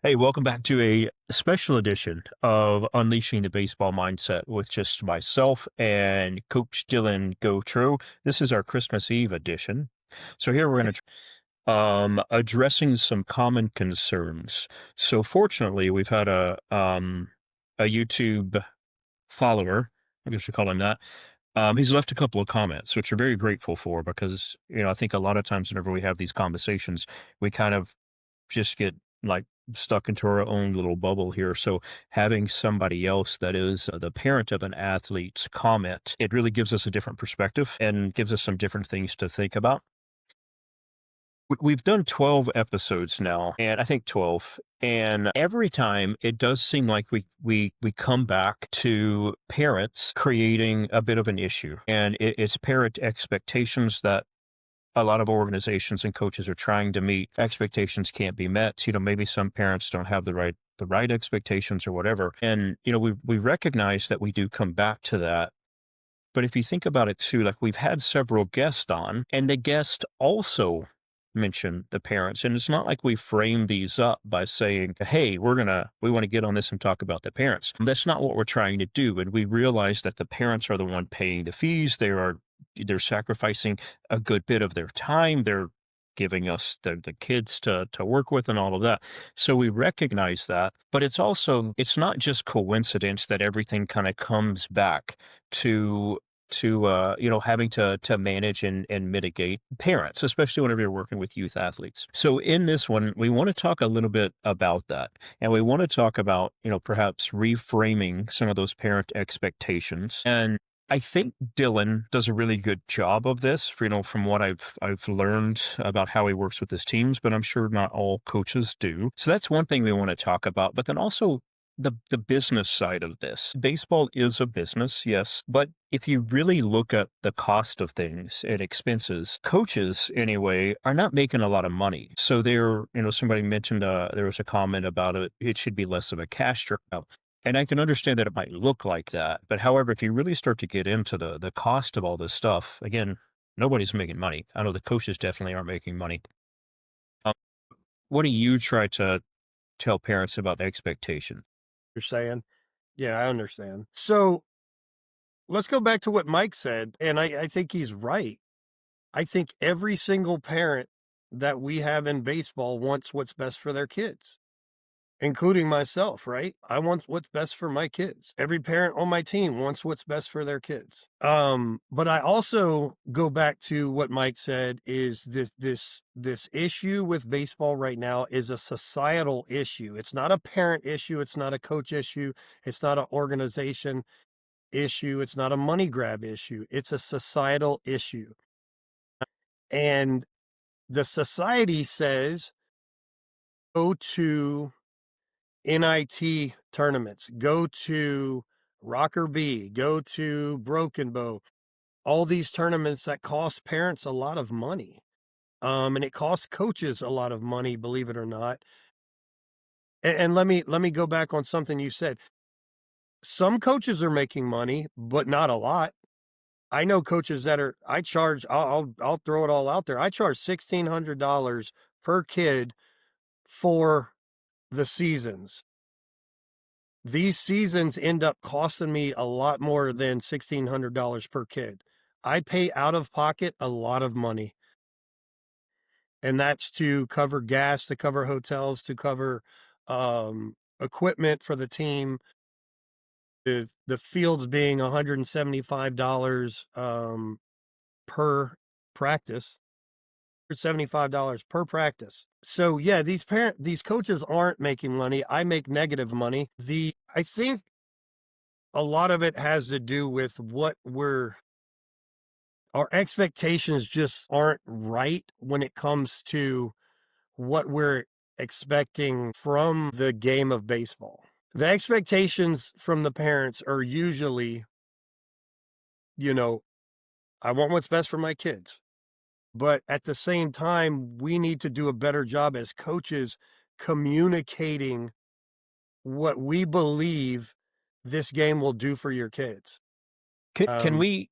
Hey, welcome back to a special edition of Unleashing the Baseball Mindset with just myself and Coach Dylan Gautreaux. This is our Christmas Eve edition. So here we're going to addressing some common concerns. So fortunately, we've had a YouTube follower, I guess we call him that. He's left a couple of comments, which we're very grateful for because I think a lot of times whenever we have these conversations, we kind of just get like stuck into our own little bubble here. So having somebody else that is the parent of an athlete's comment, it really gives us a different perspective and gives us some different things to think about. We've done 12 episodes now, and I think 12. And every time it does seem like we come back to parents creating a bit of an issue. And it's parent expectations that a lot of organizations and coaches are trying to meet. Expectations can't be met. Maybe some parents don't have the right expectations or whatever. And we recognize that we do come back to that. But if you think about it too, like we've had several guests on, and the guest also mentioned the parents. And it's not like we frame these up by saying, hey, we want to get on this and talk about the parents. That's not what we're trying to do. And we realize that the parents are the one paying the fees. They're sacrificing a good bit of their time. They're giving us the kids to work with and all of that. So we recognize that, but it's not just coincidence that everything kind of comes back to having to manage and mitigate parents, especially whenever you're working with youth athletes. So in this one, we want to talk a little bit about that. And we want to talk about, perhaps reframing some of those parent expectations. And I think Dylan does a really good job of this, from what I've learned about how he works with his teams, but I'm sure not all coaches do. So that's one thing we want to talk about. But then also the business side of this. Baseball is a business, yes, but if you really look at the cost of things and expenses, coaches anyway are not making a lot of money. So somebody mentioned there was a comment about it should be less of a cash cow. And I can understand that it might look like that. But however, if you really start to get into the cost of all this stuff, again, nobody's making money. I know the coaches definitely aren't making money. Um, what do you try to tell parents about expectation? You're saying? Yeah, I understand. So let's go back to what Mike said, and I think he's right. I think every single parent that we have in baseball wants what's best for their kids, including myself, right? I want what's best for my kids. Every parent on my team wants what's best for their kids. But I also go back to what Mike said is this issue with baseball right now is a societal issue. It's not a parent issue, it's not a coach issue, it's not an organization issue, it's not a money grab issue. It's a societal issue. And the society says go to NIT tournaments, go to Rocker B, go to Broken Bow, all these tournaments that cost parents a lot of money. And it costs coaches a lot of money, believe it or not. And let me go back on something you said. Some coaches are making money, but not a lot. I know coaches that are I charge I'll throw it all out there. I charge $1,600 per kid for the seasons. These seasons end up costing me a lot more than $1,600 per kid. I pay out of pocket a lot of money, and that's to cover gas, to cover hotels, to cover, equipment for the team, the fields being $175, per practice, $75 per practice. So, yeah, these coaches aren't making money. I make negative money. I think a lot of it has to do with our expectations just aren't right when it comes to what we're expecting from the game of baseball. The expectations from the parents are usually, you know, I want what's best for my kids. But at the same time, we need to do a better job as coaches communicating what we believe this game will do for your kids. Can Um, we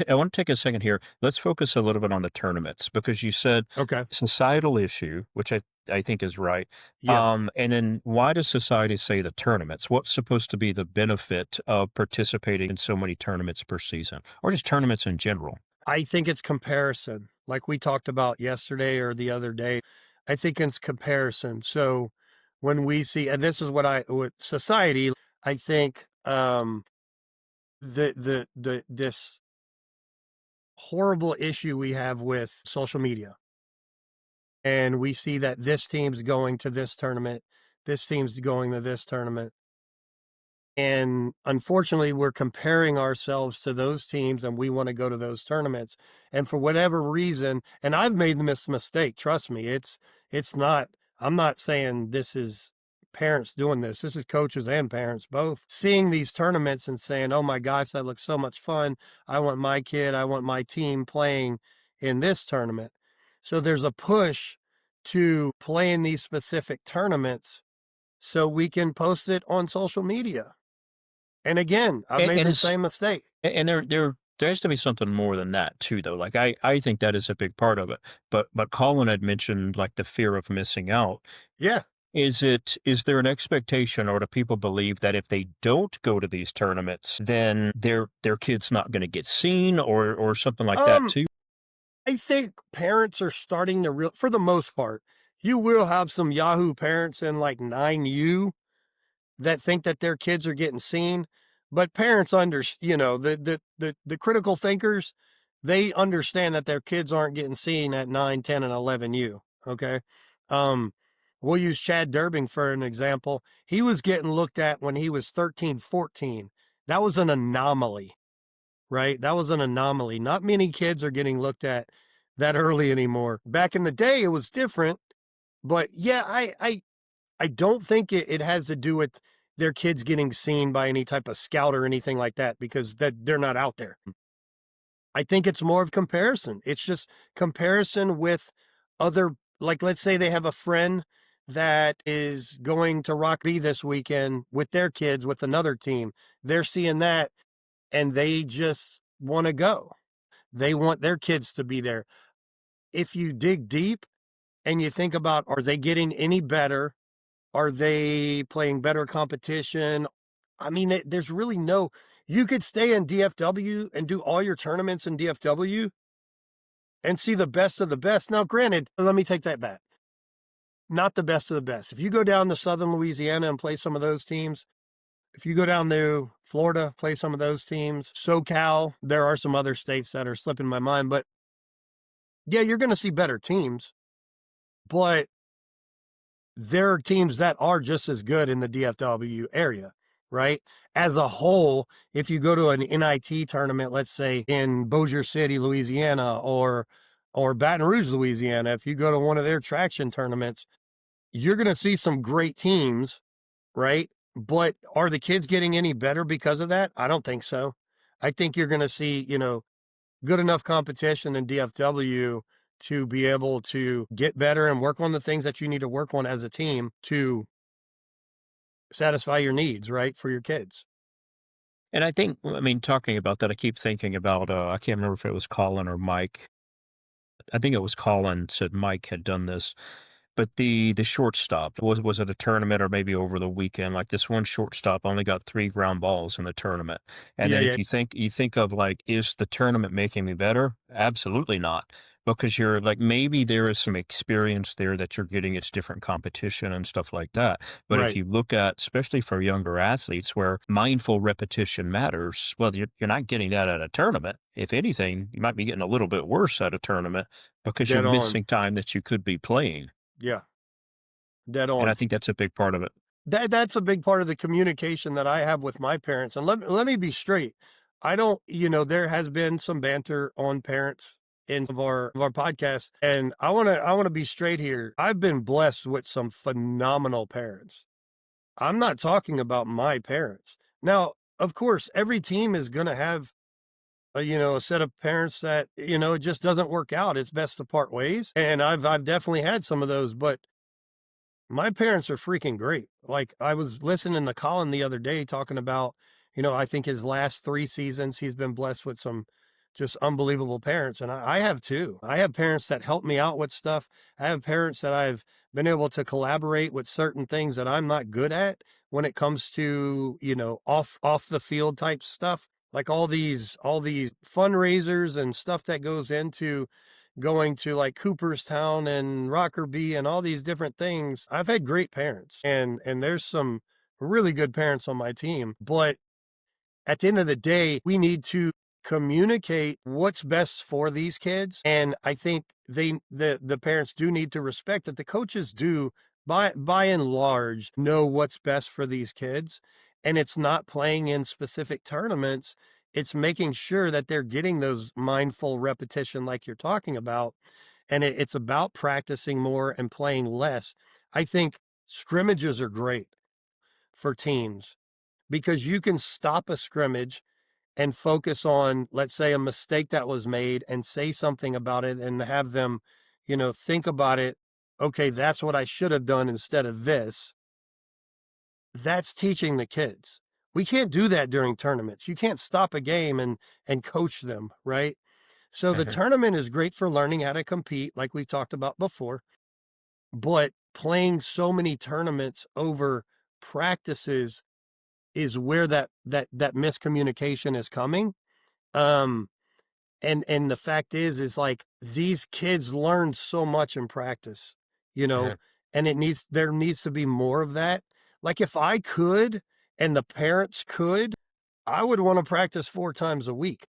I want to take a second here. Let's focus a little bit on the tournaments because you said okay. societal issue, which I think is right. Yeah. And then why does society say the tournaments? What's supposed to be the benefit of participating in so many tournaments per season, or just tournaments in general? I think it's comparison, like we talked about yesterday or the other day. I think it's comparison. So when we see, and this is what I with society, I think this horrible issue we have with social media, and we see that this team's going to this tournament, this team's going to this tournament. And unfortunately, we're comparing ourselves to those teams and we want to go to those tournaments. And for whatever reason, and I've made this mistake, trust me, it's not, I'm not saying this is parents doing this. This is coaches and parents both seeing these tournaments and saying, "Oh my gosh, that looks so much fun. I want my kid, I want my team playing in this tournament." So there's a push to play in these specific tournaments so we can post it on social media. And again, I've made And the it's same mistake. and there has to be something more than that too, though. Like I think that is a big part of it. But Colin had mentioned like the fear of missing out. Yeah. Is there an expectation or do people believe that if they don't go to these tournaments, then their kid's not gonna get seen or something like that Um, too? I think parents are starting to real for the most part, you will have some Yahoo parents in like 9U that think that their kids are getting seen, but parents the critical thinkers, they understand that their kids aren't getting seen at 9, 10, and 11U, okay? Um, we'll use Chad Durbing for an example. He was getting looked at when he was 13, 14. That was an anomaly, right? That was an anomaly. Not many kids are getting looked at that early anymore. Back in the day, it was different, but yeah, I don't think it has to do with their kids getting seen by any type of scout or anything like that because that they're not out there. I think it's more of comparison. It's just comparison with other, like let's say they have a friend that is going to Rock B this weekend with their kids with another team. They're seeing that and they just want to go. They want their kids to be there. If you dig deep and you think about, are they getting any better? Are they playing better competition? I mean, there's really no, you could stay in DFW and do all your tournaments in DFW and see the best of the best. Now, granted, let me take that back. Not the best of the best. If you go down to Southern Louisiana and play some of those teams, if you go down to Florida, play some of those teams, SoCal, there are some other states that are slipping my mind, but yeah, you're going to see better teams, but there are teams that are just as good in the DFW area, right? As a whole, if you go to an NIT tournament, let's say in Bossier City, Louisiana, or Baton Rouge, Louisiana, if you go to one of their traction tournaments, you're going to see some great teams, right? But are the kids getting any better because of that? I don't think so. I think you're going to see, good enough competition in DFW to be able to get better and work on the things that you need to work on as a team to satisfy your needs, right, for your kids. And I think I mean, talking about that, I keep thinking about, I can't remember if it was Colin or Mike. I think it was Colin said Mike had done this. But the shortstop, was it a tournament or maybe over the weekend? Like this one shortstop only got 3 ground balls in the tournament. And Yeah, then yeah, if you think of like, is the tournament making me better? Absolutely not. Because you're like maybe there is some experience there that you're getting, it's different competition and stuff like that. But if right, you look at, especially for younger athletes where mindful repetition matters, well, you're not getting that at a tournament. If anything, you might be getting a little bit worse at a tournament because you're dead on. missing time that you could be playing. Yeah, dead And I on. think that's a big part of it. That's a big part of the communication that I have with my parents, and let me be straight. I don't there has been some banter on parents in some of our podcasts, and I wanna be straight here. I've been blessed with some phenomenal parents. I'm not talking about my parents. Now, of course, every team is gonna have a set of parents that, it just doesn't work out. It's best to part ways. And I've definitely had some of those, but my parents are freaking great. Like I was listening to Colin the other day talking about, I think his last 3 seasons, he's been blessed with some just unbelievable parents. And I have too. I have parents that help me out with stuff. I have parents that I've been able to collaborate with certain things that I'm not good at when it comes to, off the field type stuff. Like all these fundraisers and stuff that goes into going to like Cooperstown and Rockerbie and all these different things. I've had great parents and there's some really good parents on my team, but at the end of the day, we need to communicate what's best for these kids. And I think the parents do need to respect that the coaches do by and large know what's best for these kids. And it's not playing in specific tournaments. It's making sure that they're getting those mindful repetition like you're talking about. And it's about practicing more and playing less. I think scrimmages are great for teams because you can stop a scrimmage and focus on, let's say, a mistake that was made and say something about it and have them, think about it. Okay, that's what I should have done instead of this. That's teaching the kids. We can't do that during tournaments. You can't stop a game and coach them, right? So the Mhm. tournament is great for learning how to compete, like we've talked about before, but playing so many tournaments over practices is where that miscommunication is coming. Um, and the fact is like these kids learn so much in practice, you know, Mhm. and there needs to be more of that. Like if I could and the parents could, I would want to practice 4 times a week.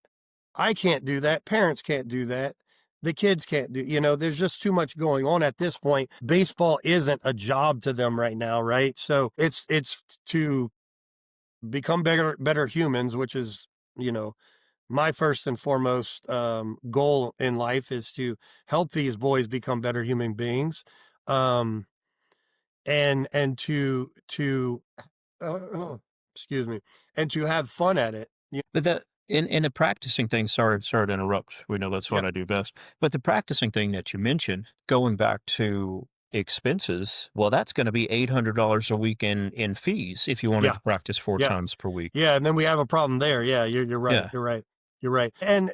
I can't do that. Parents can't do that. The kids can't do, there's just too much going on at this point. Baseball isn't a job to them right now, right? So it's to become better humans, which is, you know, my first and foremost goal in life is to help these boys become better human beings, um, and to excuse me, and to have fun at it. But that in the practicing thing, sorry to interrupt. We know that's what Yep. I do best. But the practicing thing that you mentioned, going back to expenses, well, that's going to be $800 a week in fees if you wanted Yeah. to practice four Yeah. times per week. Yeah. And then we have a problem there. Yeah. You're right. Yeah. You're right. You're right. And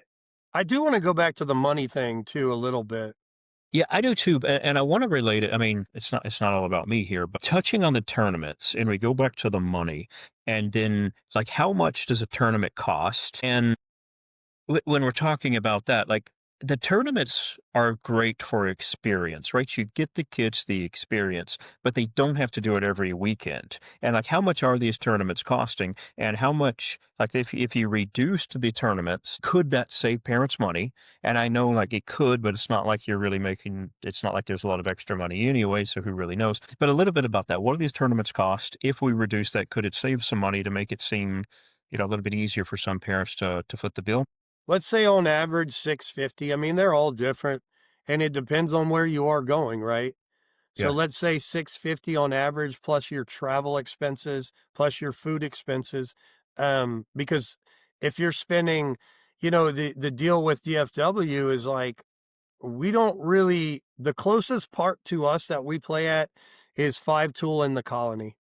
I do want to go back to the money thing too a little bit. Yeah, I do too, and I want to relate it. I mean, it's not all about me here, but touching on the tournaments, and we go back to the money, and then it's like, how much does a tournament cost? And when we're talking about that, like the tournaments are great for experience, right? You get the kids the experience, but they don't have to do it every weekend. And like, how much are these tournaments costing? And how much, like, if you reduced the tournaments, could that save parents money? And I know like it could, but it's not like you're really making, it's not like there's a lot of extra money anyway. So who really knows? But a little bit about that. What do these tournaments cost? If we reduce that, could it save some money to make it seem, a little bit easier for some parents to foot the bill? Let's say on average 650. I mean, they're all different and it depends on where you are going, right? So Yeah. let's say 650 on average plus your travel expenses, plus your food expenses. Because if you're spending, the deal with DFW is like we don't really the closest part to us that we play at is 5 tool in the colony.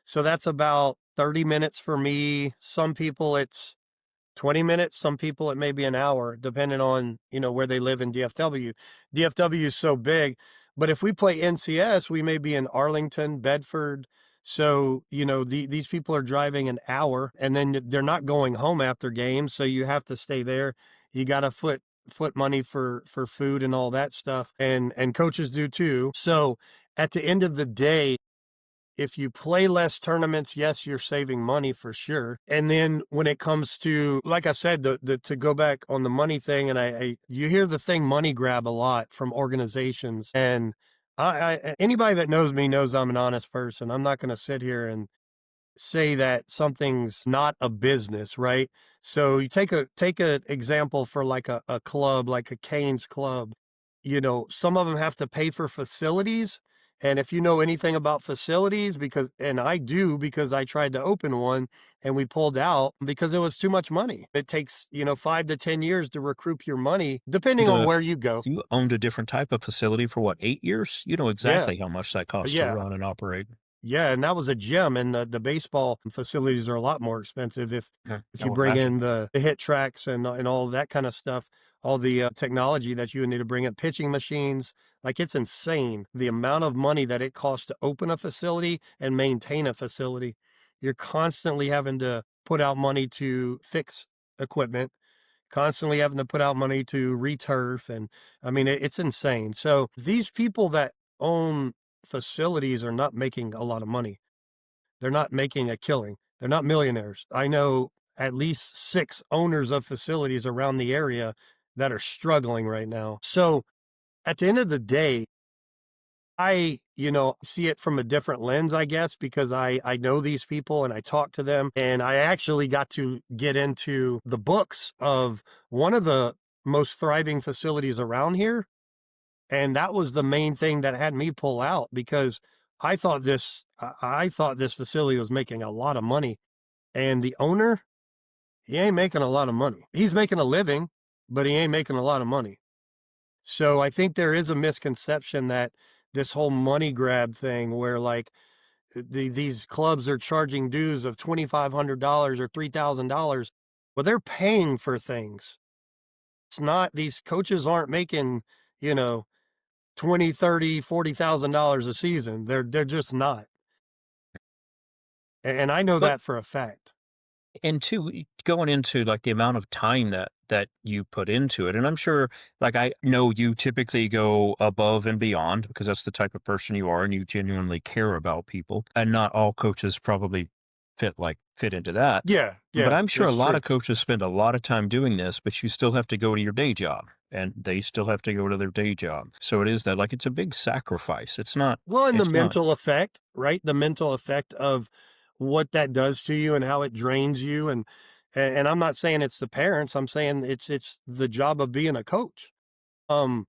So that's about 30 minutes for me. Some people it's 20 minutes, some people it may be an hour, depending on, where they live in DFW. DFW is so big, but if we play NCS, we may be in Arlington, Bedford. So, these people are driving an hour and then they're not going home after games. So you have to stay there. You got to foot money for food and all that stuff. And coaches do too. So at the end of the day, if you play less tournaments, yes, you're saving money for sure. And then when it comes to, like I said, the to go back on the money thing, and you hear the thing money grab a lot from organizations, and anybody that knows me knows I'm an honest person. I'm not going to sit here and say that something's not a business, right? So you take an example for like a club, like a Canes club. Some of them have to pay for facilities. And if you know anything about facilities, and I do because I tried to open one and we pulled out because it was too much money. It takes, 5 to 10 years to recoup your money, depending on The where you go. You owned a different type of facility for what, 8 years? You know Yeah. exactly how much that costs to Yeah. run and operate. Yeah, and that was a gem, and the baseball facilities are a lot more expensive Yeah, if I you will bring imagine. in the hit tracks and all that kinda stuff, all the, technology that you would need to bring in, pitching machines, like, it's insane the amount of money that it costs to open a facility and maintain a facility. You're constantly having to put out money to fix equipment, constantly having to put out money to returf, and, I mean, it's insane. So, these people that own facilities are not making a lot of money. They're not making a killing. They're not millionaires. I know at least 6 owners of facilities around the area that are struggling right now. So, at the end of the day, I, see it from a different lens, I guess, because I know these people and I talk to them, and I actually got to get into the books of one of the most thriving facilities around here, and that was the main thing that had me pull out because I thought this facility was making a lot of money, and the owner, he ain't making a lot of money. He's making a living, but he ain't making a lot of money. So I think there is a misconception that this whole money grab thing where like these clubs are charging dues of $2,500 or $3,000. Well, they're paying for things. It's not, these coaches aren't making, you know, 20, 30, $40,000 a season. They're just not. And I know But that for a fact. and two, going into like the amount of time that you put into it, and I'm sure, like I know you typically go above and beyond because that's the type of person you are, and you genuinely care about people, and not all coaches probably fit into that. Yeah, But yeah, I'm sure a that's lot true. of coaches spend a lot of time doing this, but you still have to go to your day job, and they still have to go to their day job. So it is that like it's a big sacrifice. It's not. Well, and the It's not. mental effect, right? The mental effect of what that does to you and how it drains you, and I'm not saying it's the parents, I'm saying it's the job of being a coach. Um,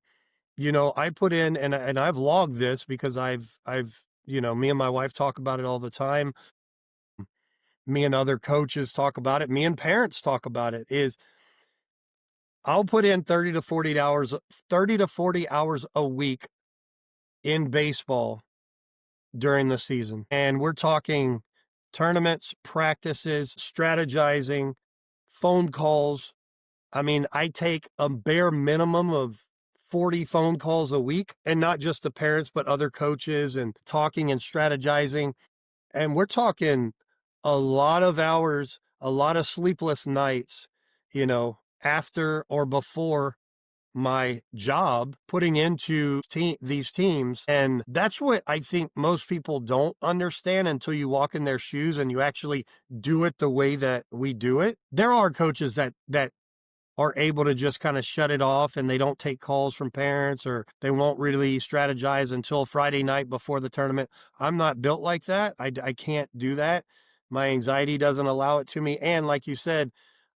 I put in and I've logged this because me and my wife talk about it all the time. Me and other coaches talk about it. Me and parents talk about it. Is I'll put in 30 to 40 hours a week in baseball during the season. And we're talking tournaments, practices, strategizing, phone calls. I mean, I take a bare minimum of 40 phone calls a week, and not just to parents, but other coaches, and talking and strategizing. And we're talking a lot of hours, a lot of sleepless nights, after or before my job, putting into these teams. And that's what I think most people don't understand until you walk in their shoes and you actually do it the way that we do it. There are coaches that are able to just kind of shut it off, and they don't take calls from parents, or they won't really strategize until Friday night before the tournament. I'm not built like that. I can't do that. My anxiety doesn't allow it to me. And like you said,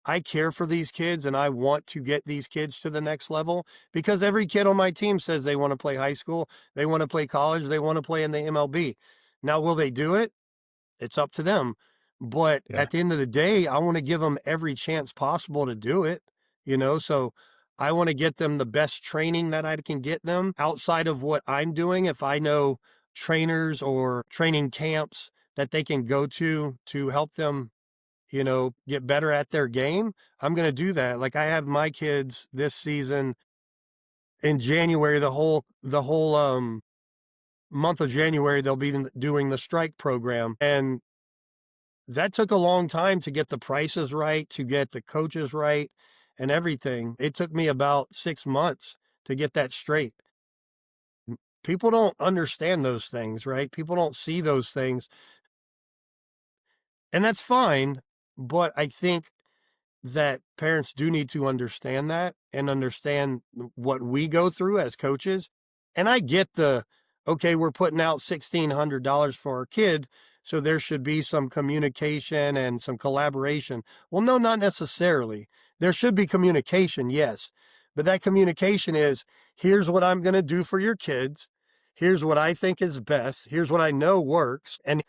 I care for these kids and I want to get these kids to the next level because every kid on my team says they want to play high school, they want to play college, they want to play in the MLB. Now, will they do it? It's up to them. But Yeah. at the end of the day, I want to give them every chance possible to do it, so I want to get them the best training that I can get them outside of what I'm doing. If I know trainers or training camps that they can go to help them, get better at their game, I'm going to do that. Like I have my kids this season in January, the whole month of January, they'll be doing the strike program. And that took a long time to get the prices right, to get the coaches right, and everything. It took me about 6 months to get that straight. People don't understand those things, right? People don't see those things, and that's fine, but I think that parents do need to understand that and understand what we go through as coaches. And I get okay, we're putting out $1,600 for our kid, so there should be some communication and some collaboration. Well, no, not necessarily. There should be communication, yes. But that communication is, here's what I'm going to do for your kids. Here's what I think is best. Here's what I know works. And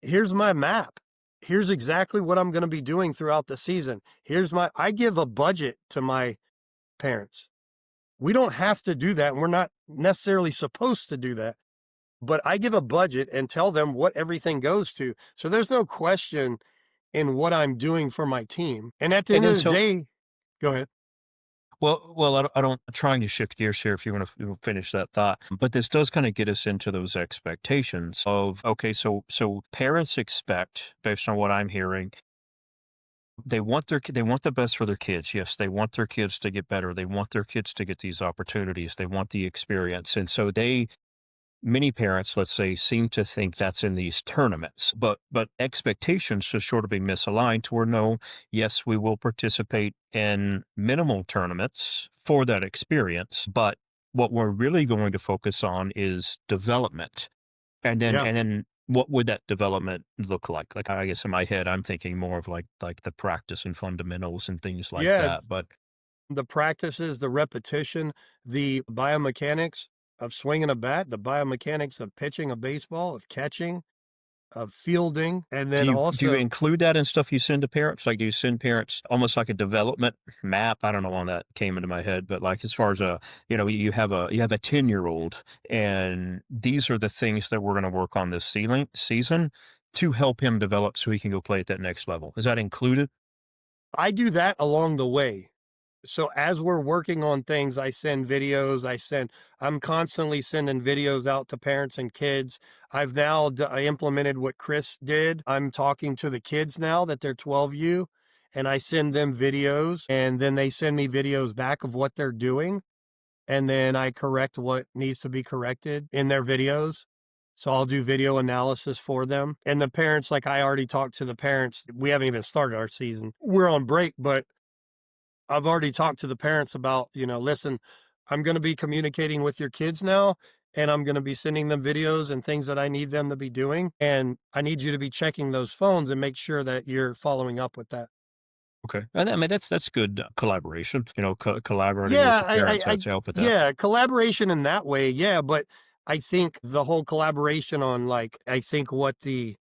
here's my map. Here's exactly what I'm going to be doing throughout the season. I give a budget to my parents. We don't have to do that, and we're not necessarily supposed to do that. but I give a budget and tell them what everything goes to. So there's no question in what I'm doing for my team. And at the And end then of the so day, go ahead. I don't I'm trying to shift gears here if you want to finish that thought, but this does kind of get us into those expectations of, okay, so parents expect, based on what I'm hearing, they want the best for their kids. Yes, they want their kids to get better. They want their kids to get these opportunities. They want the experience. And so many parents, let's say, seem to think that's in these tournaments, but expectations just sort of be misaligned to where no, yes, we will participate in minimal tournaments for that experience, but what we're really going to focus on is development. Yeah. And then what would that development look like? Like, I guess in my head, I'm thinking more of like the practice and fundamentals and things like Yeah. that. But The practices, the repetition, the biomechanics of swinging a bat, the biomechanics of pitching a baseball, of catching, of fielding, and then do you also include that in stuff you send to parents? Like, do you send parents almost like a development map? I don't know when that came into my head, but like as far as you have a 10-year-old, and these are the things that we're going to work on this season to help him develop so he can go play at that next level. Is that included? I do that along the way. So as we're working on things, I send videos. I'm constantly sending videos out to parents and kids. I've now I implemented what Chris did. I'm talking to the kids now that they're 12U, and I send them videos, and then they send me videos back of what they're doing. And then I correct what needs to be corrected in their videos. So I'll do video analysis for them. And the parents, like I already talked to the parents. We haven't even started our season. We're on break, but I've already talked to the parents about, listen, I'm going to be communicating with your kids now, and I'm going to be sending them videos and things that I need them to be doing. And I need you to be checking those phones and make sure that you're following up with that. Okay, and I mean that's good collaboration. Collaborating with Yeah, the parents to help with that. yeah, collaboration in that way. Yeah. But I think the whole collaboration on I think what the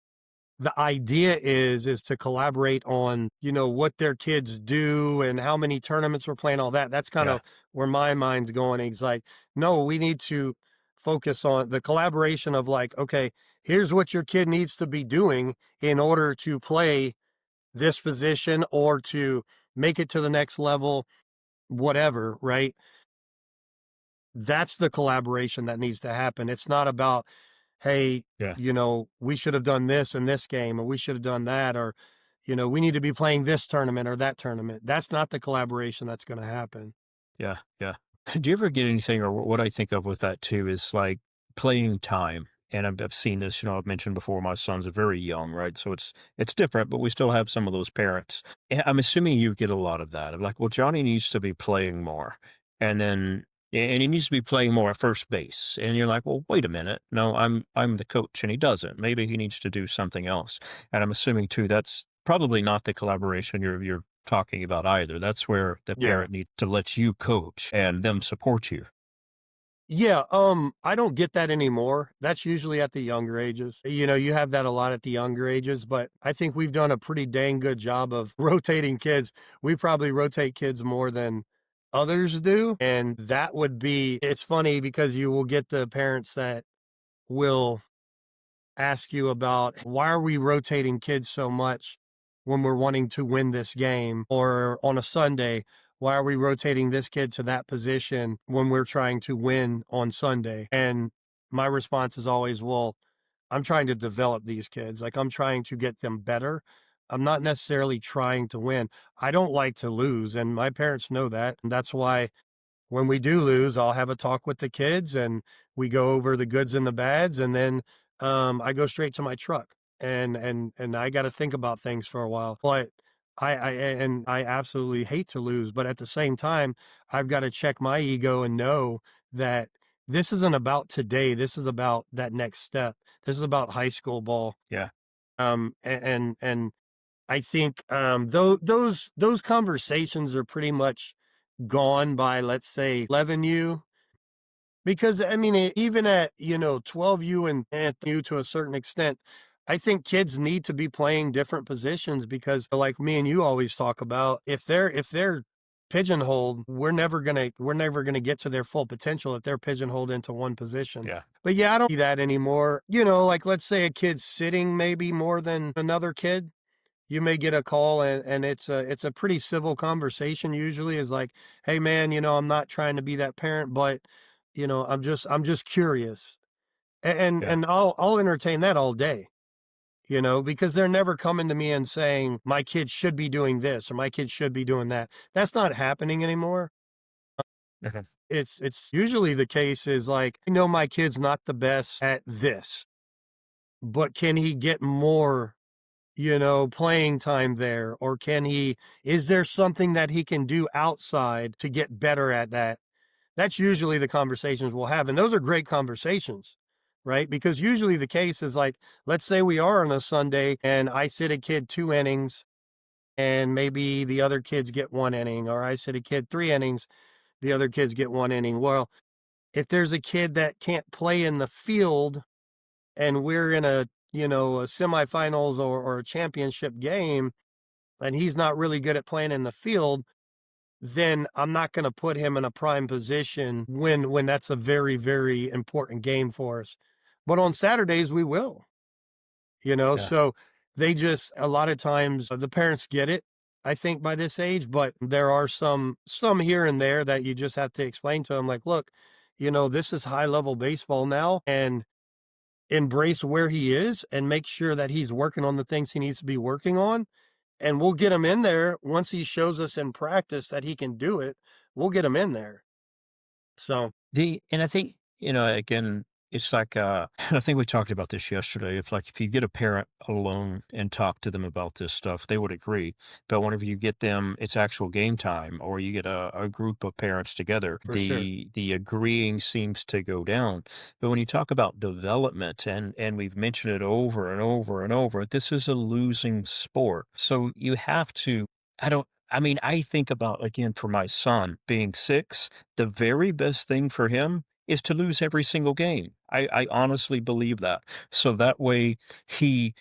idea is to collaborate on, what their kids do and how many tournaments we're playing, all that. That's kind Yeah, of where my mind's going. It's like, no, we need to focus on the collaboration of okay, here's what your kid needs to be doing in order to play this position or to make it to the next level, whatever, right? That's the collaboration that needs to happen. It's not about, hey, yeah. we should have done this in this game, or we should have done that, or, we need to be playing this tournament or that tournament. That's not the collaboration that's going to happen. Yeah, yeah. Do you ever get anything, or what I think of with that too is like playing time? And I've seen this. I've mentioned before. My sons are very young, right? So it's different, but we still have some of those parents. And I'm assuming you get a lot of that. Of like, well, Johnny needs to be playing more, and then and he needs to be playing more at first base. And you're like, well, wait a minute. No, I'm the coach, and he doesn't. Maybe he needs to do something else. And I'm assuming too that's probably not the collaboration you're talking about either. That's where the Yeah. parent needs to let you coach and them support you. Yeah, I don't get that anymore. That's usually at the younger ages. You have that a lot at the younger ages, but I think we've done a pretty dang good job of rotating kids. We probably rotate kids more than others do. And that would be, it's funny because you will get the parents that will ask you about why are we rotating kids so much when we're wanting to win this game, or on a Sunday, why are we rotating this kid to that position when we're trying to win on Sunday? And my response is always, well, I'm trying to develop these kids. Like, I'm trying to get them better. I'm not necessarily trying to win. I don't like to lose, and my parents know that. And that's why when we do lose, I'll have a talk with the kids and we go over the goods and the bads, and then I go straight to my truck and I got to think about things for a while. But I absolutely hate to lose, but at the same time, I've got to check my ego and know that this isn't about today. This is about that next step. This is about high school ball. Yeah. And I think those conversations are pretty much gone by, let's say, 11U. Because I mean, even at 12U and U to a certain extent, I think kids need to be playing different positions because, like me and you always talk about, if they're pigeonholed, we're never gonna get to their full potential if they're pigeonholed into one position. Yeah. But yeah, I don't see that anymore. Like let's say a kid's sitting maybe more than another kid. You may get a call and it's a pretty civil conversation usually is like, "Hey man, I'm not trying to be that parent, but I'm just curious." Yeah. And I'll entertain that all day, because they're never coming to me and saying, "My kid should be doing this or my kid should be doing that." That's not happening anymore. Mhm. It's usually the case is like, "I know my kid's not the best at this, but can he get more, playing time there? Or is there something that he can do outside to get better at that?" That's usually the conversations we'll have. And those are great conversations, right? Because usually the case is like, let's say we are on a Sunday and I sit a kid 2 innings and maybe the other kids get 1 inning, or I sit a kid 3 innings, the other kids get 1 inning. Well, if there's a kid that can't play in the field and we're in a semifinals or a championship game and he's not really good at playing in the field, then I'm not gonna put him in a prime position when that's a very, very important game for us. But on Saturdays, we will, Yeah. so they just a lot of times, the parents get it, I think, by this age, but there are some here and there that you just have to explain to them, like, "Look, this is high level baseball now, and embrace where he is and make sure that he's working on the things he needs to be working on, and we'll get him in there once he shows us in practice that he can do it, we'll get him in there." So, And I think, again, it's like, I think we talked about this yesterday. If you get a parent alone and talk to them about this stuff, they would agree. But whenever you get them, it's actual game time, or you get a group of parents together, for sure. the agreeing seems to go down. But when you talk about development, and we've mentioned it over and over and over, this is a losing sport. So you have to, I mean, I think about, again, for my son being 6, the very best thing for him is to lose every single game. I honestly believe that. So that way he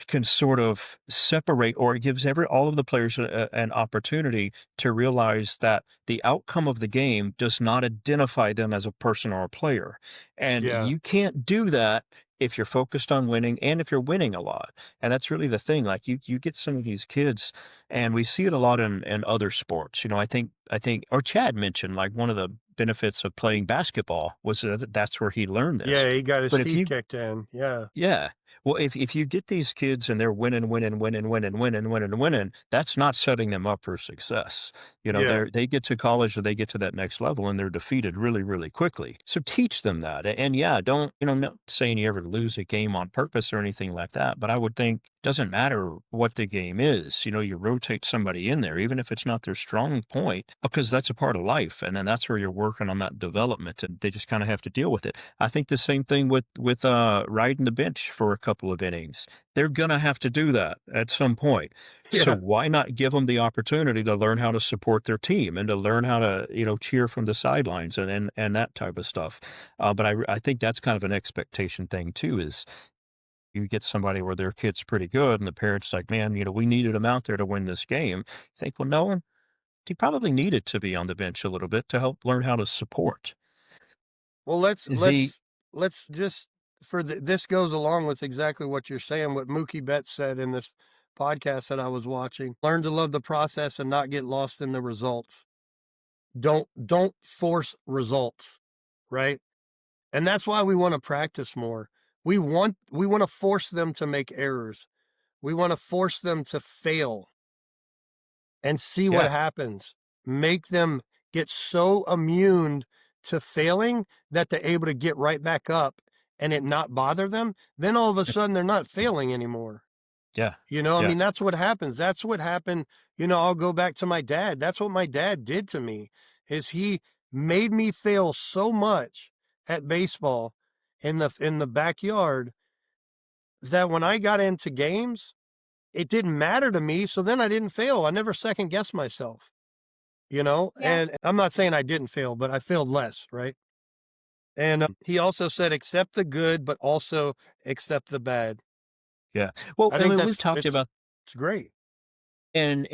can sort of separate, or it gives all of the players an opportunity to realize that the outcome of the game does not identify them as a person or a player. And Yeah. you can't do that if you're focused on winning and if you're winning a lot. And that's really the thing. Like you get some of these kids, and we see it a lot in other sports. I think or Chad mentioned, like, one of the benefits of playing basketball was that that's where he learned this. Yeah, he got his But if teeth you kicked in. Yeah. yeah. Well, if you get these kids and they're winning, winning, winning, winning, winning, winning, winning, that's not setting them up for success. Yeah. They get to college, or they get to that next level, and they're defeated really, really quickly. So teach them that. And yeah, don't, I'm not saying you ever lose a game on purpose or anything like that, but I would think it doesn't matter what the game is. You rotate somebody in there, even if it's not their strong point, because that's a part of life. And then that's where you're working on that development, and they just kind of have to deal with it. I think the same thing with riding the bench for a couple of innings. They're gonna have to do that at some point. So Yeah. why not give them the opportunity to learn how to support their team and to learn how to, cheer from the sidelines and that type of stuff. But I think that's kind of an expectation thing too. Is you get somebody where their kid's pretty good, and the parents like, man, we needed him out there to win this game. You think, well, no, he probably needed to be on the bench a little bit to help learn how to support Well, let's the. let's let's just this goes along with exactly what you're saying, what Mookie Betts said in this podcast that I was watching. Learn to love the process and not get lost in the results. Don't force results, right? And that's why we want to practice more. We want to force them to make errors. We want to force them to fail and see what Yeah. happens. Make them get so immune to failing that they're able to get right back up and it not bother them. Then all of a sudden they're not failing anymore. Yeah. I Yeah. mean, that's what happens. That's what happened. I'll go back to my dad. That's what my dad did to me is he made me fail so much at baseball in the backyard that when I got into games, it didn't matter to me. So then I didn't fail. I never second guessed myself. Yeah. And I'm not saying I didn't fail, but I failed less, right? And he also said, accept the good, but also accept the bad. Yeah. Well, I I think mean, we've talked it's about it's great. And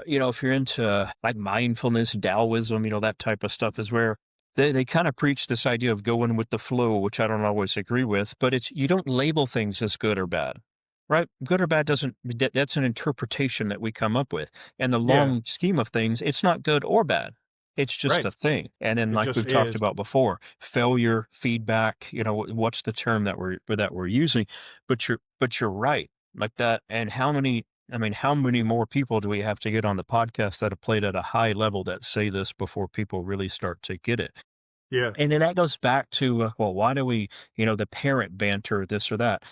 you know, if you're into like mindfulness, Taoism, you know, that type of stuff is where they kind of preach this idea of going with the flow, which I don't always agree with, but it's you don't label things as good or bad. Right? Good or bad doesn't that's an interpretation that we come up with. And the Yeah, long scheme of things, it's not good or bad. It's just right. a thing. And then It like just we've talked is. about before, failure, feedback, you know, what's the term that we're using? But you're right. Like that and how many I mean, how many more people do we have to get on the podcast that have played at a high level that say this before people really start to get it? Yeah, And then that goes back to, well, why do we, you know, the parent banter, this or that?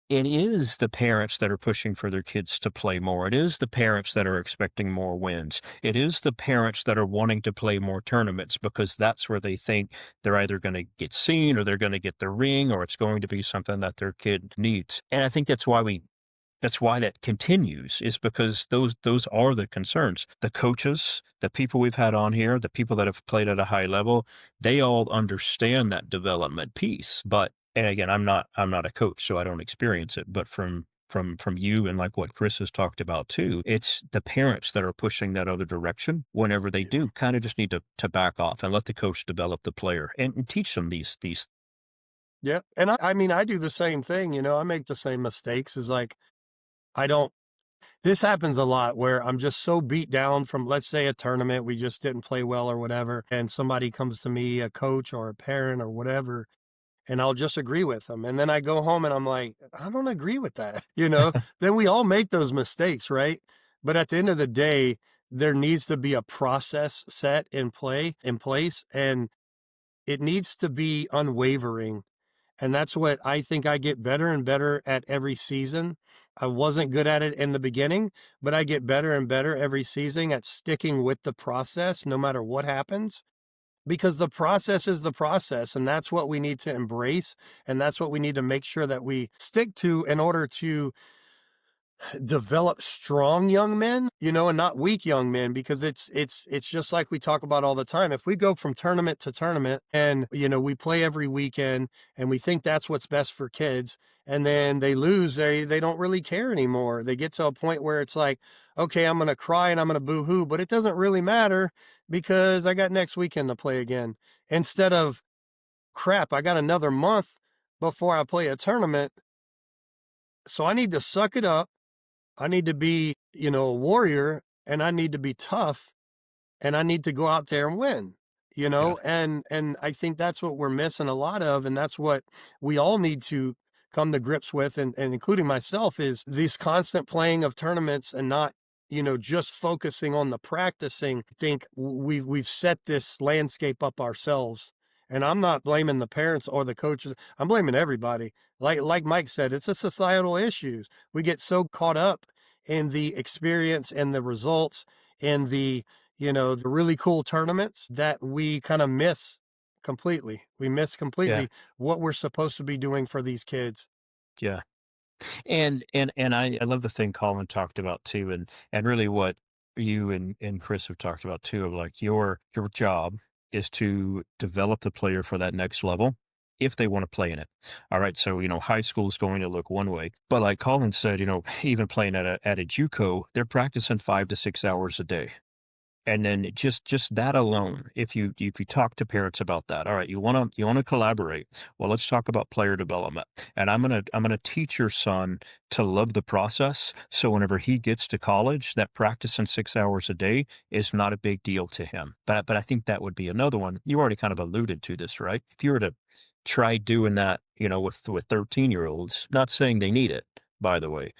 It is the parents that are pushing for their kids to play more. It is the parents that are expecting more wins. It is the parents that are wanting to play more tournaments because that's where they think they're either going to get seen or they're going to get the ring or it's going to be something that their kid needs. And I think that's why that continues is because those are the concerns. The coaches, the people we've had on here, the people that have played at a high level, they all understand that development piece. But and again, I'm not a coach, so I don't experience it. But from you and like what Chris has talked about too, it's the parents that are pushing that other direction. Whenever they yeah, do, kind of just need to back off and let the coach develop the player and teach them these. yeah. And I mean, I do the same thing. I make the same mistakes. Is like I don't. This happens a lot where I'm just so beat down from, let's say, a tournament we just didn't play well or whatever, and somebody comes to me, a coach or a parent or whatever, and I'll just agree with them. And then I go home and I'm like, I don't agree with that. Then we all make those mistakes, right? But at the end of the day, there needs to be a process set in place, and it needs to be unwavering. And that's what I think I get better and better at every season. I wasn't good at it in the beginning, but I get better and better every season at sticking with the process no matter what happens, because the process is the process, and that's what we need to embrace, and that's what we need to make sure that we stick to in order to develop strong young men, and not weak young men, because it's just like we talk about all the time. If we go from tournament to tournament and we play every weekend and we think that's what's best for kids, and then they lose, they don't really care anymore. They get to a point where it's like, okay, I'm going to cry and I'm going to boo-hoo, but it doesn't really matter because I got next weekend to play again. Instead of, crap, I got another month before I play a tournament, so I need to suck it up. I need to be, a warrior, and I need to be tough, and I need to go out there and win, Yeah. and I think that's what we're missing a lot of, and that's what we all need to come to grips with, and including myself, is this constant playing of tournaments and not, just focusing on the practicing. I think we've set this landscape up ourselves. And I'm not blaming the parents or the coaches. I'm blaming everybody. Like Mike said, it's a societal issue. We get so caught up in the experience and the results and the really cool tournaments that we kind of miss completely. We miss Yeah. completely what we're supposed to be doing for these kids. Yeah. And I love the thing Colin talked about too, and really what you and Chris have talked about too, of like your job is to develop the player for that next level if they want to play in it. All right. So, high school is going to look one way. But like Colin said, even playing at a JUCO, they're practicing 5 to 6 hours a day. And then just that alone, if you talk to parents about that, all right, you wanna collaborate. Well, let's talk about player development. And I'm gonna teach your son to love the process. So whenever he gets to college, that practicing 6 hours a day is not a big deal to him. But I think that would be another one. You already kind of alluded to this, right? If you were to try doing that, with 13-year-olds, not saying they need it, by the way,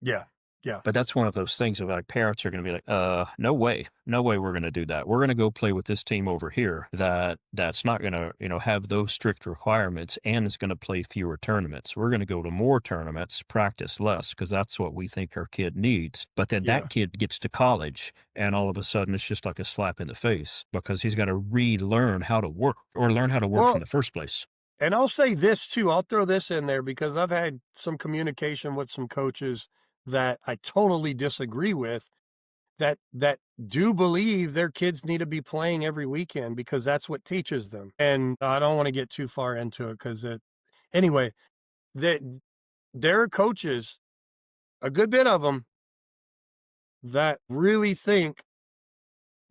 Yeah. Yeah. but that's one of those things of like parents are going to be like, no way, no way we're going to do that. We're going to go play with this team over here that's not going to, have those strict requirements and is going to play fewer tournaments. We're going to go to more tournaments, practice less because that's what we think our kid needs. But then Yeah. that kid gets to college and all of a sudden it's just like a slap in the face because he's got to relearn how to work or learn how to work from Well, the first place. and I'll say this too. I'll throw this in there because I've had some communication with some coaches that I totally disagree with, that do believe their kids need to be playing every weekend because that's what teaches them. And I don't want to get too far into it because anyway, that there are coaches, a good bit of them, that really think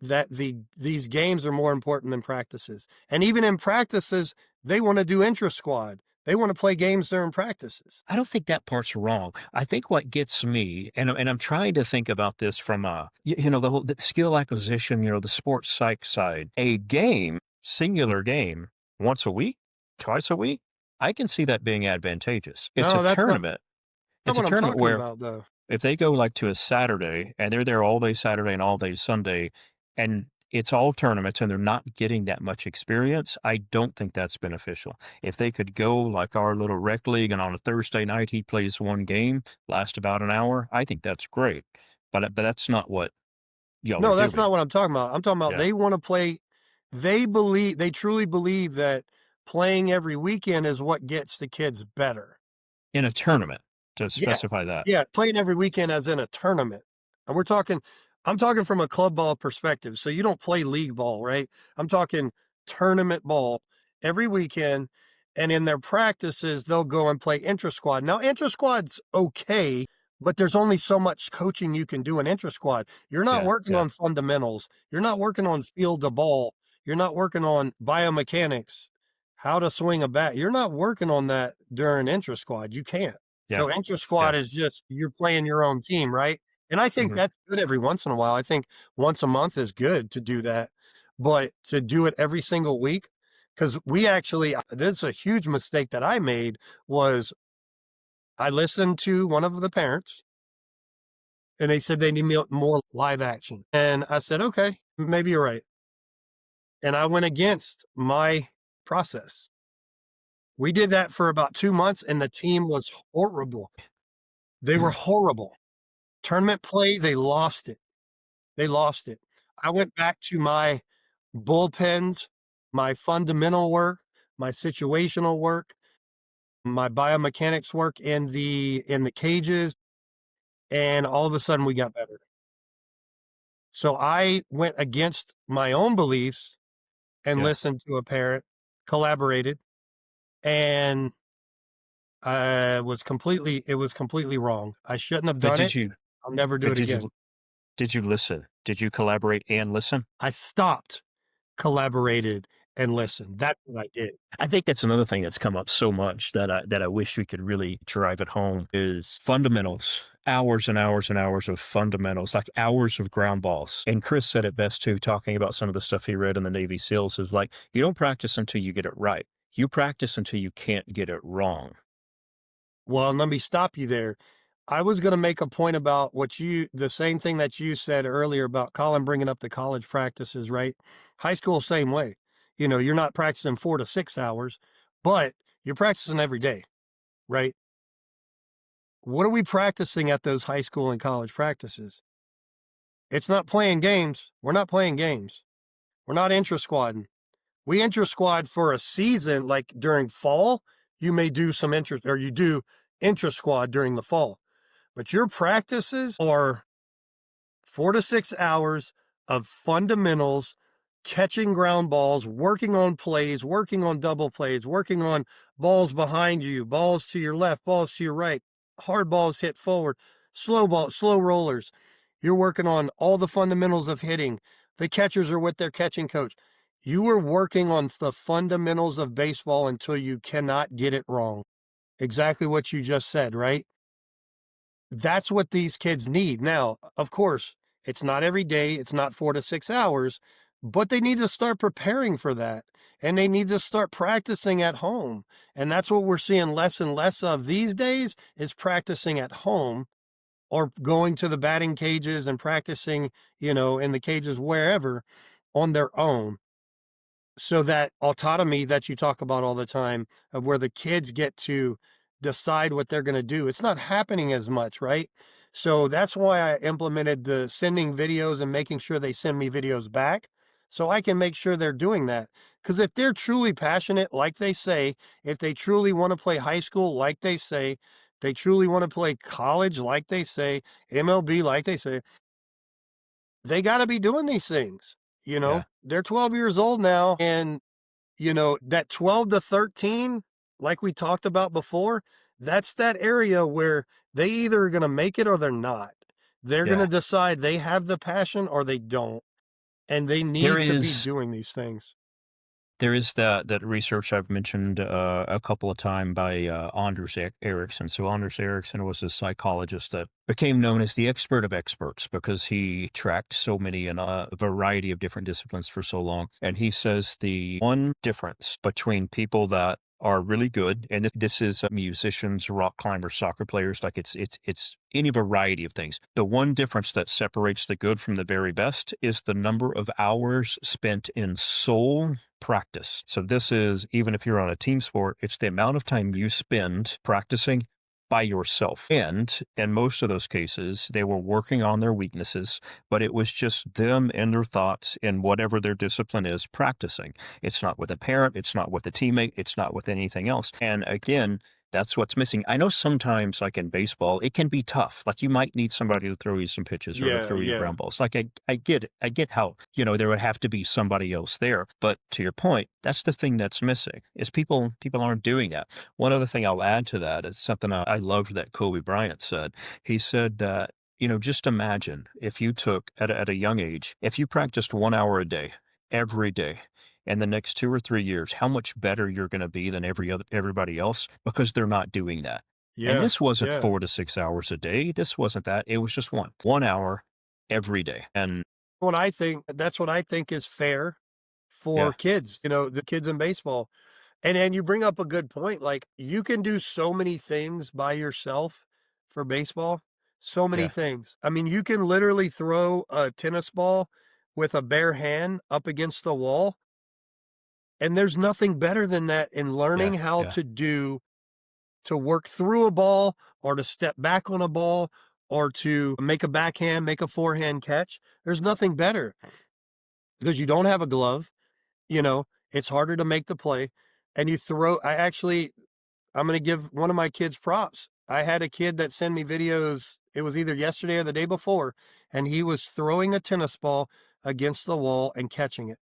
that these games are more important than practices. And even in practices, they want to do intra squad. They want to play games during practices. I don't think that part's wrong. I think what gets me, and I'm trying to think about this from the whole the skill acquisition, the sports psych side. A game, singular game, once a week, twice a week, I can see that being advantageous. It's a No, that's not tournament. It's a what I'm tournament talking where about, though. if they go like to a Saturday and they're there all day Saturday and all day Sunday, and it's all tournaments and they're not getting that much experience, I don't think that's beneficial. If they could go like our little rec league and on a Thursday night he plays one game, last about an hour, I think that's great. But that's not what y'all are No, that's doing. not what I'm talking about. I'm talking about Yeah. they want to play. They truly believe that playing every weekend is what gets the kids better. In a tournament, to Yeah. specify that. Yeah, playing every weekend as in a tournament. And I'm talking from a club ball perspective. So you don't play league ball, right? I'm talking tournament ball every weekend. And in their practices, they'll go and play intra squad. Now, intra squad's okay, but there's only so much coaching you can do in intra squad. You're not Yeah. working Yeah. on fundamentals. You're not working on field to ball. You're not working on biomechanics, how to swing a bat. You're not working on that during intra squad. You can't. Yeah. So intra Yeah. squad is just you're playing your own team, right? And I think Mhm. that's good every once in a while. I think once a month is good to do that, but to do it every single week, because we actually this is a huge mistake that I made was I listened to one of the parents and they said they need more live action. And I said, okay, maybe you're right. And I went against my process. We did that for about 2 months and the team was horrible. They were horrible. Tournament play, they lost it. They lost it. I went back to my bullpens, my fundamental work, my situational work, my biomechanics work in the cages, and all of a sudden we got better. So I went against my own beliefs and Yeah. listened to a parent, collaborated, and it was completely wrong. I shouldn't have But done did it. you I'll never do but it again. did you listen? Did you collaborate and listen? I stopped, collaborated, and listened. That's what I did. I think that's another thing that's come up so much that I wish we could really drive it home is fundamentals. Hours and hours and hours of fundamentals, like hours of ground balls. And Chris said it best too, talking about some of the stuff he read in the Navy SEALs is like, you don't practice until you get it right. You practice until you can't get it wrong. Well, let me stop you there. I was going to make a point about the same thing that you said earlier about Colin bringing up the college practices, right? High school, same way. You're not practicing 4 to 6 hours, but you're practicing every day, right? What are we practicing at those high school and college practices? It's not playing games. We're not playing games. We're not intra squadding. We intra squad for a season, like during fall, you may do some or you do intra squad during the fall. But your practices are 4 to 6 hours of fundamentals, catching ground balls, working on plays, working on double plays, working on balls behind you, balls to your left, balls to your right, hard balls hit forward, slow rollers. You're working on all the fundamentals of hitting. The catchers are with their catching coach. You are working on the fundamentals of baseball until you cannot get it wrong. Exactly what you just said, right? That's what these kids need. Now, of course, it's not every day, it's not 4 to 6 hours, but they need to start preparing for that. And they need to start practicing at home. And that's what we're seeing less and less of these days is practicing at home or going to the batting cages and practicing, in the cages wherever on their own. So that autonomy that you talk about all the time of where the kids get to decide what they're going to do, it's not happening as much, right? So that's why I implemented the sending videos and making sure they send me videos back so I can make sure they're doing that. Because if they're truly passionate, like they say, if they truly want to play high school, like they say, they truly want to play college, like they say, MLB, like they say, they got to be doing these things. Yeah. They're 12 years old now, and that 12 to 13, like we talked about before, that's that area where they either are going to make it or they're not. They're Yeah. gonna decide they have the passion or they don't, and they There need to be is doing these things. There is that research I've mentioned a couple of times by Anders Ericsson. So Anders Ericsson was a psychologist that became known as the expert of experts because he tracked so many in a variety of different disciplines for so long. And he says the one difference between people that are really good, and this is musicians, rock climbers, soccer players, like it's any variety of things. The one difference that separates the good from the very best is the number of hours spent in soul practice. So this is, even if you're on a team sport, it's the amount of time you spend practicing by yourself. And in most of those cases, they were working on their weaknesses, but it was just them and their thoughts in whatever their discipline is practicing. It's not with a parent, it's not with a teammate, it's not with anything else. And again, that's what's missing. I know sometimes, like in baseball, it can be tough. Like you might need somebody to throw you some pitches or to Yeah, throw you yeah. ground balls. Like I get it. I get how, there would have to be somebody else there. But to your point, that's the thing that's missing is people aren't doing that. One other thing I'll add to that is something I loved that Kobe Bryant said. He said that, just imagine if you took at a young age, if you practiced 1 hour a day, every day, in the next 2 or 3 years, how much better you're going to be than everybody else because they're not doing that. And Yeah, this wasn't yeah. 4 to 6 hours a day. This wasn't that. It was just 1 hour every day. And That's what I think is fair for yeah, kids, the kids in baseball. And you bring up a good point, like, you can do so many things by yourself for baseball, so many yeah, things. I mean, you can literally throw a tennis ball with a bare hand up against the wall, and there's nothing better than that in yeah, learning how yeah. to work through a ball or to step back on a ball or to make a backhand, make a forehand catch. There's nothing better because you don't have a glove, it's harder to make the play, and I'm gonna give one of my kids props. I had a kid that sent me videos, it was either yesterday or the day before, and he was throwing a tennis ball against the wall and catching it.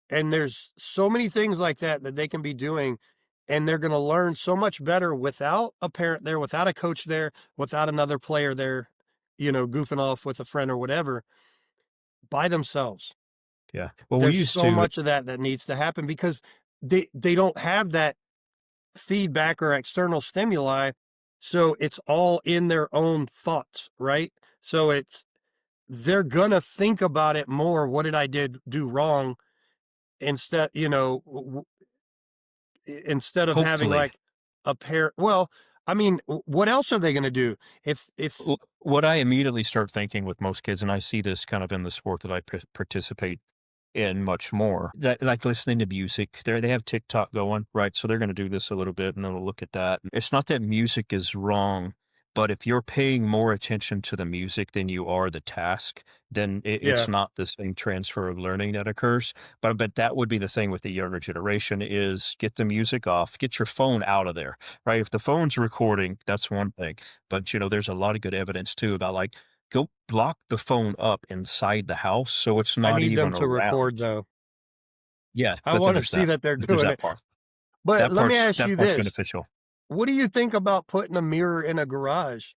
And there's so many things like that that they can be doing, and they're gonna learn so much better without a parent there, without a coach there, without another player there, goofing off with a friend or whatever, by themselves. Yeah. Well, we There's used so to, much of that that needs to happen because they don't have that feedback or external stimuli, so it's all in their own thoughts, right? So they're gonna think about it more, "What did I did do wrong?" Instead, instead of having, hopefully, like, a pair well, I mean, what else are they gonna do? If what I immediately start thinking with most kids, and I see this kind of in the sport that I participate and much more. That, like listening to music, they have TikTok going, right? So they're going to do this a little bit, and then they'll look at that. It's not that music is wrong, but if you're paying more attention to the music than you are the task, then it's Yeah, not the same transfer of learning that occurs. But that would be the thing with the younger generation is get the music off, get your phone out of there, right? If the phone's recording, that's one thing. But there's a lot of good evidence too about like go lock the phone up inside the house so it's I not need them even to around. record, though. Yeah, I but then wanna there's see that. that they're There's doing that it. part. But let me ask That you part's this, beneficial. what do you think about putting a mirror in a garage?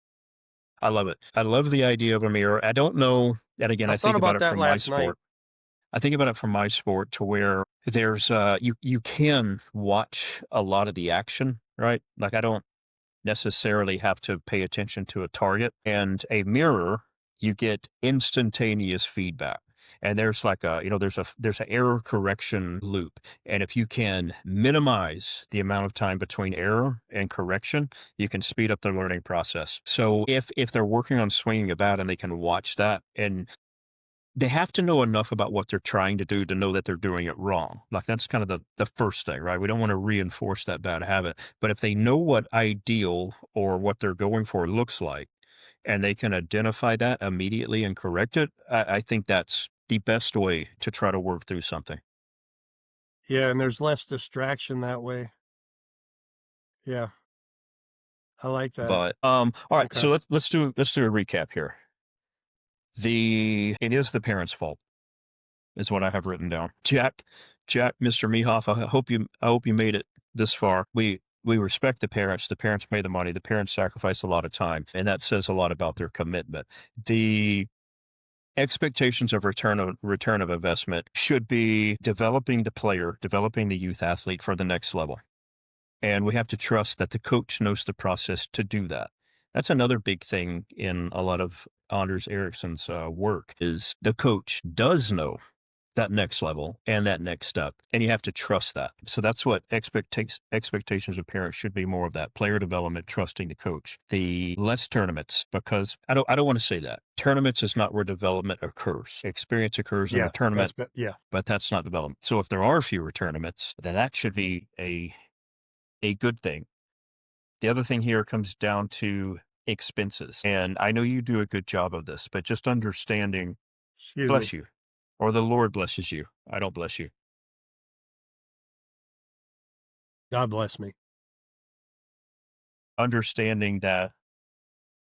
I love it. I love the idea of a mirror. I don't know, and again, I I thought think about about it that from my last night. sport. I think about it from my sport to where there's you can watch a lot of the action, right? Like I don't necessarily have to pay attention to a target. And a mirror, you get instantaneous feedback. And there's like there's an error correction loop. And if you can minimize the amount of time between error and correction, you can speed up the learning process. So if they're working on swinging a bat and they can watch that and they have to know enough about what they're trying to do to know that they're doing it wrong. Like that's kind of the first thing, right? We don't want to reinforce that bad habit. But if they know what ideal or what they're going for looks like, and they can identify that immediately and correct it, I think that's the best way to try to work through something. Yeah, and there's less distraction that way. Yeah, I like that. But all right, Okay. so let's do a recap here. It is the parents' fault is what I have written down. Jack, Mr. Mehoff, I hope you made it this far. We respect the parents. The parents pay the money. The parents sacrifice a lot of time, and that says a lot about their commitment. The expectations of return of investment should be developing the player, developing the youth athlete for the next level. And we have to trust that the coach knows the process to do that. That's another big thing in a lot of Anders Ericsson's work is the coach does know that next level and that next step. And you have to trust that. So that's what expectations of parents should be more of that player development, trusting the coach. The less tournaments, because I don't want to say that. Tournaments is not where development occurs. Experience occurs in the tournament, but that's not development. So if there are fewer tournaments, then that should be a good thing. The other thing here comes down to expenses. And I know you do a good job of this, but just understanding, bless you, or the Lord blesses you. I don't bless you. God bless me. Understanding that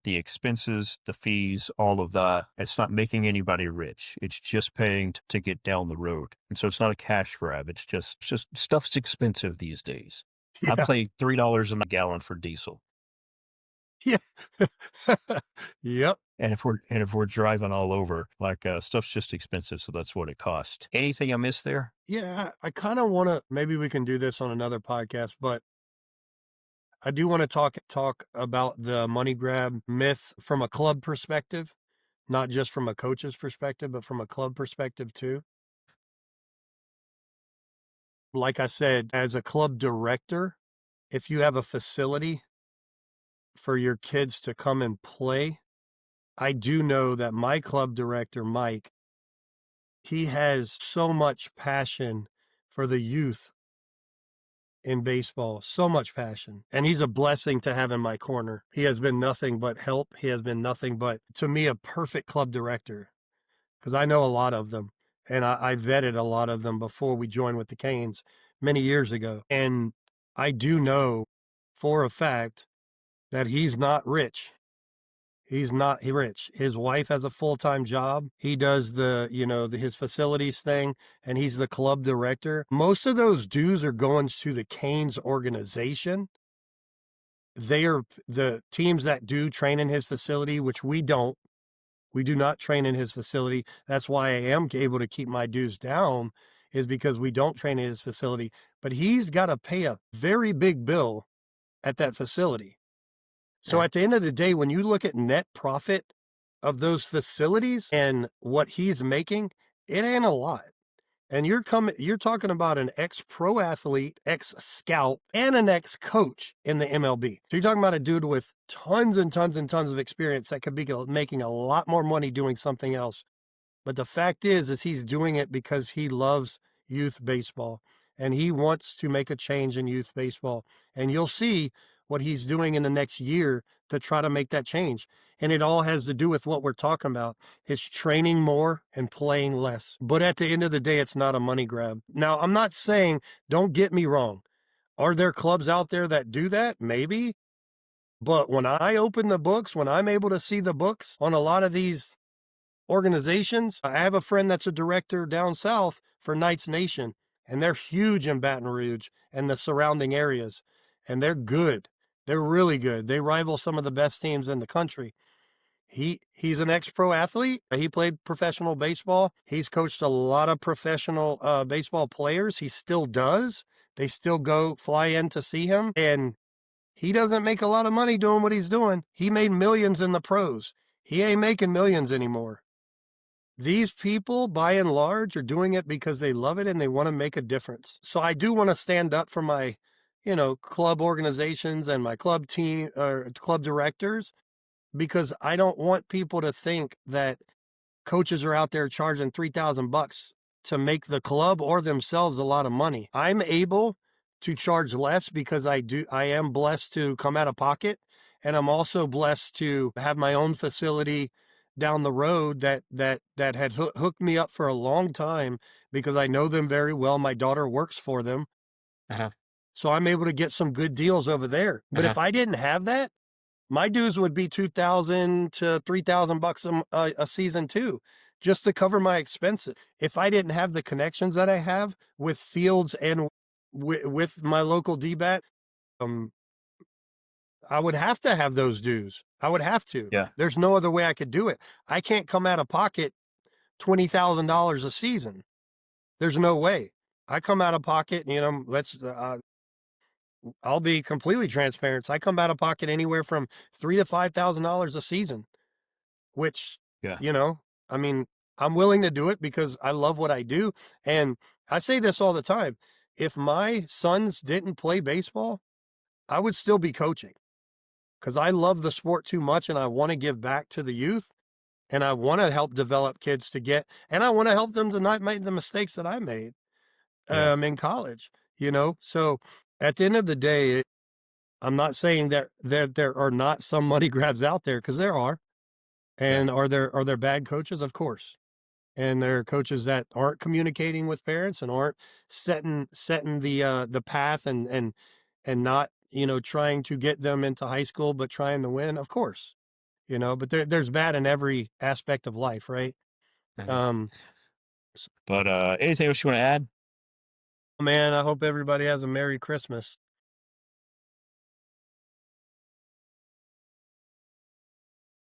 the expenses, the fees, all of that, it's not making anybody rich. It's just paying to get down the road. And so it's not a cash grab. It's just stuff's expensive these days. I pay $3 a gallon for diesel. Yeah. Yep. And if we're driving all over, like stuff's just expensive, so that's what it costs. Anything I missed there? Yeah, I kind of want to. Maybe we can do this on another podcast, but I do want to talk about the money grab myth from a club perspective, not just from a coach's perspective, but from a club perspective too. Like I said, as a club director, if you have a facility for your kids to come and play, I do know that my club director, Mike, he has so much passion for the youth in baseball, so much passion. And he's a blessing to have in my corner. He has been nothing but help. He has been nothing but, to me, a perfect club director because I know a lot of them. And I vetted a lot of them before we joined with the Canes many years ago. And I do know for a fact that he's not rich. He's not rich. His wife has a full-time job. He does his facilities thing, and he's the club director. Most of those dues are going to the Canes organization. They are the teams that do train in his facility, which we don't. We do not train in his facility. That's why I am able to keep my dues down, is because we don't train in his facility. But he's got to pay a very big bill at that facility. So at the end of the day, when you look at net profit of those facilities and what he's making, it ain't a lot. And you're talking about an ex-pro athlete, ex-scout, and an ex-coach in the MLB. So you're talking about a dude with tons and tons and tons of experience that could be making a lot more money doing something else. But the fact is he's doing it because he loves youth baseball and he wants to make a change in youth baseball. And you'll see what he's doing in the next year to try to make that change. And it all has to do with what we're talking about. It's training more and playing less. But at the end of the day, it's not a money grab. Now, I'm not saying, don't get me wrong. Are there clubs out there that do that? Maybe. But when I open the books, when I'm able to see the books on a lot of these organizations, I have a friend that's a director down south for Knights Nation, and they're huge in Baton Rouge and the surrounding areas, and they're good. They're really good. They rival some of the best teams in the country. He's an ex-pro athlete. He played professional baseball. He's coached a lot of professional baseball players. He still does. They still fly in to see him, and he doesn't make a lot of money doing what he's doing. He made millions in the pros. He ain't making millions anymore. These people, by and large, are doing it because they love it and they want to make a difference. So I do want to stand up for my, club organizations and my club team or club directors, because I don't want people to think that coaches are out there charging $3,000 to make the club or themselves a lot of money. I'm able to charge less because I am blessed to come out of pocket, and I'm also blessed to have my own facility down the road that had hooked me up for a long time because I know them very well. My daughter works for them. Uh-huh. So I'm able to get some good deals over there. But if I didn't have that, my dues would be $2,000 to $3,000 a season too, just to cover my expenses. If I didn't have the connections that I have with fields and with my local DBAT, um, I would have to have those dues. I would have to. Yeah. There's no other way I could do it. I can't come out of pocket $20,000 a season. There's no way. I come out of pocket, you know, I'll be completely transparent. So I come out of pocket anywhere from $3,000 to $5,000 a season, which, Yeah. you know, I mean, I'm willing to do it because I love what I do. And I say this all the time. If my sons didn't play baseball, I would still be coaching because I love the sport too much and I want to give back to the youth and I want to help develop kids to get, and I want to help them to not make the mistakes that I made Yeah. in college, you know? So at the end of the day, I'm not saying that there are not some money grabs out there because there are. Yeah. And are there bad coaches? Of course. And there are coaches that aren't communicating with parents and aren't setting the path and not, you know, trying to get them into high school, but trying to win, of course. You know, but there's bad in every aspect of life, right? Yeah. Um, But anything else you want to add? man, I hope everybody has a Merry Christmas.